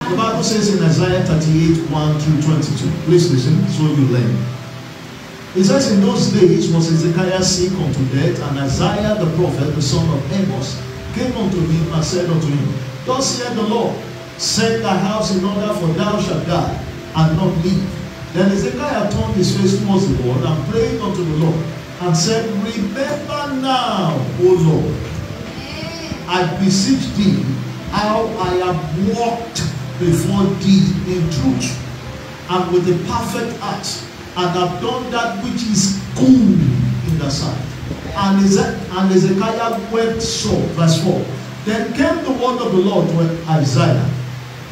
The Bible says in Isaiah 38, 1 through 22. Please listen so you learn. It says, in those days was Hezekiah sick unto death, and Isaiah the prophet, the son of Amos, came unto him and said unto him, Thus saith the Lord, set thy house in order, for thou shalt die, and not live. Then Hezekiah turned his face towards the Lord, and prayed unto the Lord, and said, Remember now, O Lord, I beseech thee, how I have walked before thee in truth, and with a perfect heart, and have done that which is good in the sight. And Hezekiah wept sore. Verse 4. Then came the word of the Lord to Isaiah,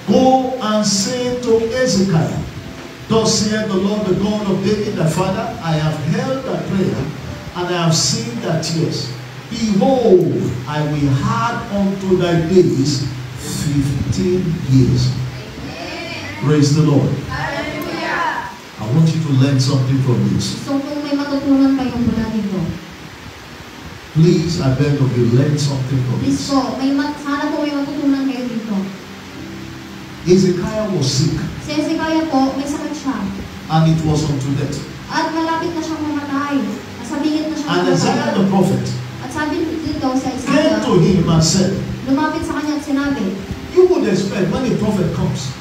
Go and say to Hezekiah, Thus saith the Lord, the God of David thy father, I have heard thy prayer, and I have seen thy tears. Behold, I will add unto thy days 15 years. Amen. Praise the Lord. Hallelujah. I want you to learn something from this. So kung may matutunan kayong mula dito, Please, I beg of you, learn something from please this. po, sana po may matutunan kayo dito. Hezekiah was sick, Si Hezekiah po, may sakit siya. and it was unto death. At malapit na siyang mamatay. Nasabingit na siyang And Isaiah the prophet At sabi dito sa came Isaiah, to him and said, lumapit sa kanya at sinabi, You would expect when a prophet comes,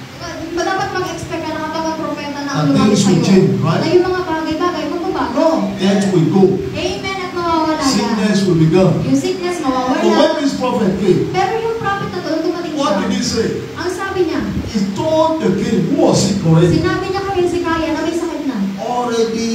ba dapat mag-expect ka na kapag ang propeta na ang and lumapit things will sa'yo? change, right? Na yung mga bagay-bagay magbabago. Death will go, Amen, at mawawala na. sickness will be gone. Yung sickness But when mawawala. this prophet came, Pero yung prophet na to, dumating what did siya. he say? Ang sabi niya, He told the king who was sick already, sinabi niya kay Hezekiah na may sakit na. already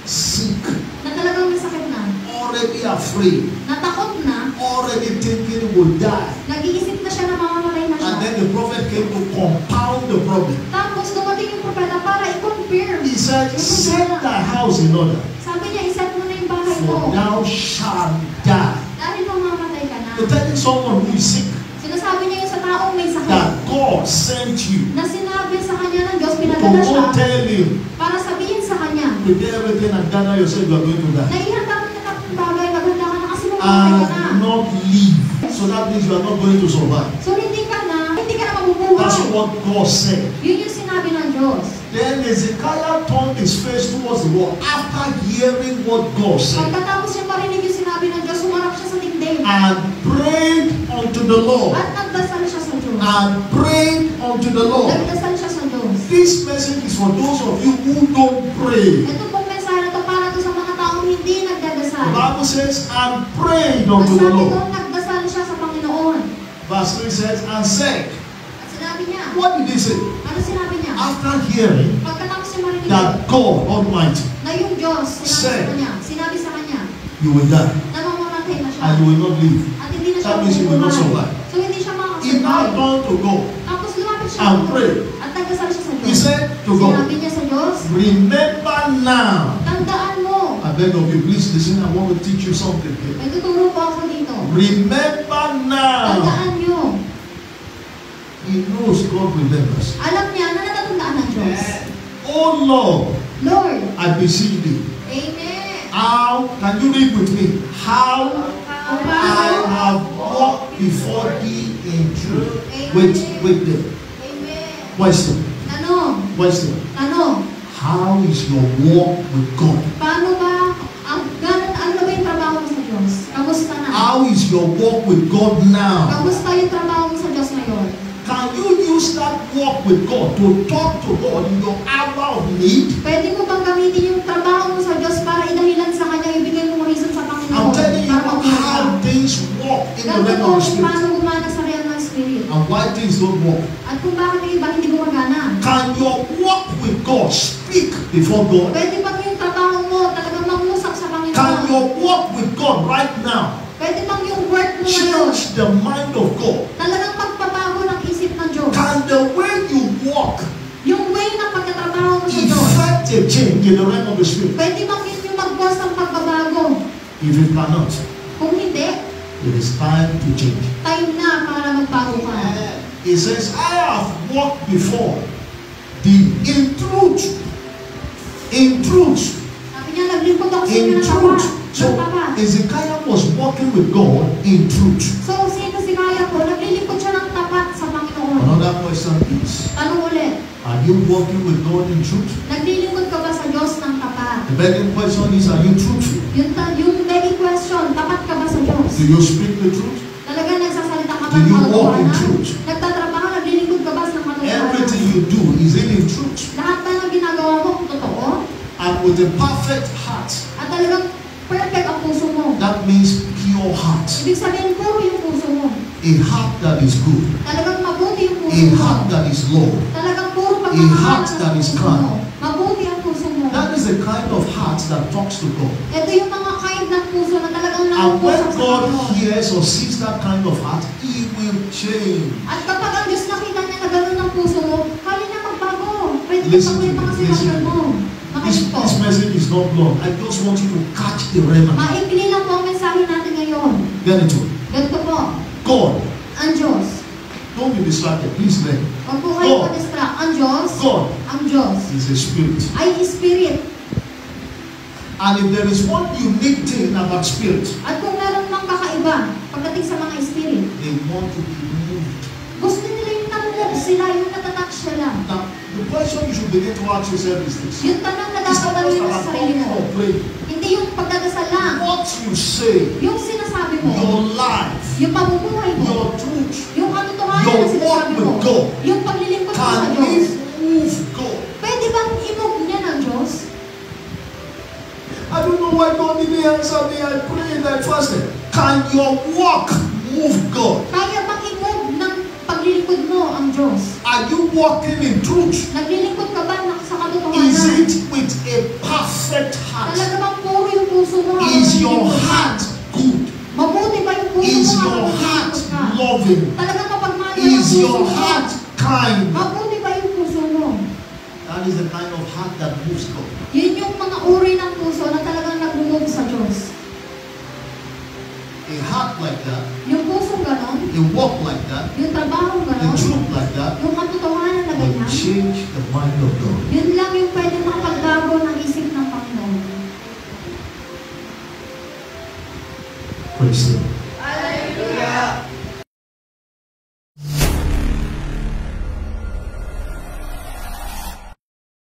sick, Na talagang may sakit na. already afraid, Natakot na. already thinking he would die. Nag-iisip na siya na mamamatay na siya. And then the prophet came to compound the problem. Tapos dumating yung propeta para i-confirm. He said, Yung Set problema. thy house in order, Sabi niya, iset mo na yung bahay mo. for thou shalt die. Dahil mamamatay ka na. You're telling someone who is sick Sinasabi niya yung sa taong may sakit. that God sent you Na sinabi sa kanya ng Diyos, to pinadala siya go tell him, para sabihin sa kanya, prepare everything and gather yourself, you are going to na die. ihanda mo na ng bagay, maghanda ka na kasi mamamatay ka na. And not live. So that means you are not going to survive. So hindi ka na mabubuhay. That's what God said. Yun yung sinabi ng Diyos. Then Hezekiah turned his face towards the wall after hearing what God said, Pagkatapos yung marinig yung sinabi ng Diyos, sumarap siya sa dingding. and prayed unto the Lord. At nagdasal siya sa Diyos. And prayed unto the Lord. Nagdasal siya sa Diyos. This message is for those of you who don't pray. Ito pong mensahe na ito para to sa mga taong hindi nagdadasal. The Bible says, and prayed Ang unto the sabi Lord. doon, nagdasal siya sa Panginoon. Verse 3 says, and said, At sinabi niya, what did he say? ano sinabi niya? After hearing Pagkatapos niya marinig that God Almighty, na yung Diyos, Said. sinabi sa kanya, you will die, na mamamatay na siya. and you will not live. At hindi na siya That means you will not mabubuhay. survive. So hindi siya He now makakasurvive. turned to God Tapos lumapit siya and sa prayed. At nagdasal siya sa He Diyos. said to God, Sinabi niya sa Diyos, remember now. tandaan mo. I beg of you, please listen. I want to teach you something here. May tuturo po ako dito. Remember now. Tandaan niyo. He knows God remembers. Alam niya na natatandaan ng Diyos. Oh Lord, Lord, I beseech thee. Amen. How, can you read with me? How Kung I paano, have walked before thee in truth. Amen. Wait there. Amen. Question. Tanong, tanong, How is your walk with God? paano ba, ano ba yung trabaho mo sa Diyos? Kamusta na? How is your walk with God now? Kamusta yung trabaho mo sa Diyos ngayon? Can you use that walk with God to talk to God in your hour of need? Pwede mo bang gamitin yung trabaho mo sa Diyos para idahilan sa Kanya, ibigay mo reason sa Panginoon? I'm telling you Para magmahal how ka. things walk in the Ganito realm po of the kung Spirit paano gumana sa realm ng Spirit. and why things don't walk. At kung bakit yung iba hindi gumagana. Can your walk with God speak before God? Pwede bang yung trabaho mo talagang mangusap sa Can Panginoon? your walk with God right now Pwede bang yung work mo ngayon change the mind of God? talagang magpabago ng isip ng Diyos? Can the way you walk Yung way ng pagkatrabaho mo sa Diyos, effect a change in the realm of the Spirit? pwede bang yun yung mag-cause ng pagbabago? If it cannot, Kung hindi, it is time to change. time na para magbago ka. He says, I have walked before thee in truth. In truth. Sabi niya, naglingkod ako sa inyo In ng truth. So, tapat. Hezekiah was walking with God in truth. So, si Hezekiah po, naglilingkod siya ng tapat sa Panginoon. Panginoon. Another question is, Tanong ulit, are you walking with God in truth? naglilingkod ka ba sa Diyos ng tapat? The begging question is, are you truthful? Yung begging question, tapat ka ba sa Diyos? Do you speak the truth? Talaga nagsasalita ka ba Do ng you walk in katotohanan? truth? Nagtatrabaho, naglilingkod ka ba ng katotohanan? Everything you do, is it in truth? Lahat ba ng ginagawa mo kung totoo? And with a perfect heart, At talagang perfect ang puso mo. that means pure heart. Ibig sabihin, puro yung puso mo. A heart that is good. Talagang mabuti yung puso A mo. heart that is low. Talagang puro A pagmamahal heart ang that is puso kind. mo. Mabuti ang puso mo. That is the kind of heart that talks to God. Ito yung mga kind ng puso na talagang And nangungusap when sa God Panginoon. hears or sees that kind of heart, He will change. At kapag ang Diyos nakita niya na gano'n ang puso mo, kaya na magbago. Pwede Listen magbago yung mga to me, sitwasyon listen. mo. This Makinig po. message is not long. I just want you to catch the remnant. Maikli lang po ang mensahe natin ngayon. Get into it. Ganito po, God, ang Diyos. don't be distracted. Please learn. Huwag po kayo God. ma-distract. Ang Diyos, God ang Diyos, is a spirit. ay Spirit. And if there is one unique thing about spirit, At kung meron mang kakaiba pagdating sa mga Spirit, they want to be moved. gusto nila yung nalulog sila, yung natatouch sila. Now, the question you should begin to ask yourself is this. Yung tanong na It's dapat not tanongin just mo sa about sarili talking mo. or praying. Hindi yung pagdadasal lang. What you say, Yung sinasabi mo, your life, yung pamumuhay mo, your truth, yung katotohanan your na sinasabi walk with mo, God, yung paglilingkod mo sa can Diyos. it move God? Pwede bang i-move niya ng Diyos? I don't know why God didn't answer me. I prayed, I fasted. Can your walk move God? Kaya bang i-move ng paglilingkod mo ang Diyos? Are you walking in truth? Naglilingkod ka ba sa Is katotohanan? it with a perfect heart? Talaga bang puro yung puso mo? habang Is your naglilingkod ka? heart good? Mabuti ba yung puso Is mo? your habang heart naglilingkod ka? loving? Talagang mapagmahal ba yung Is puso your mo? heart kind? Mabuti ba yung puso mo? That is the kind of heart that moves God. Yun yung mga uri ng puso na talagang nag-move sa Diyos. A heart like that, Yung pusong ganon, a walk like that, yung trabaho a ganon, truth like that yung katotohanan na will ganyan, change the mind of God. yun lang yung pwede makapagbago ng isip ng Panginoon. Praise the Lord.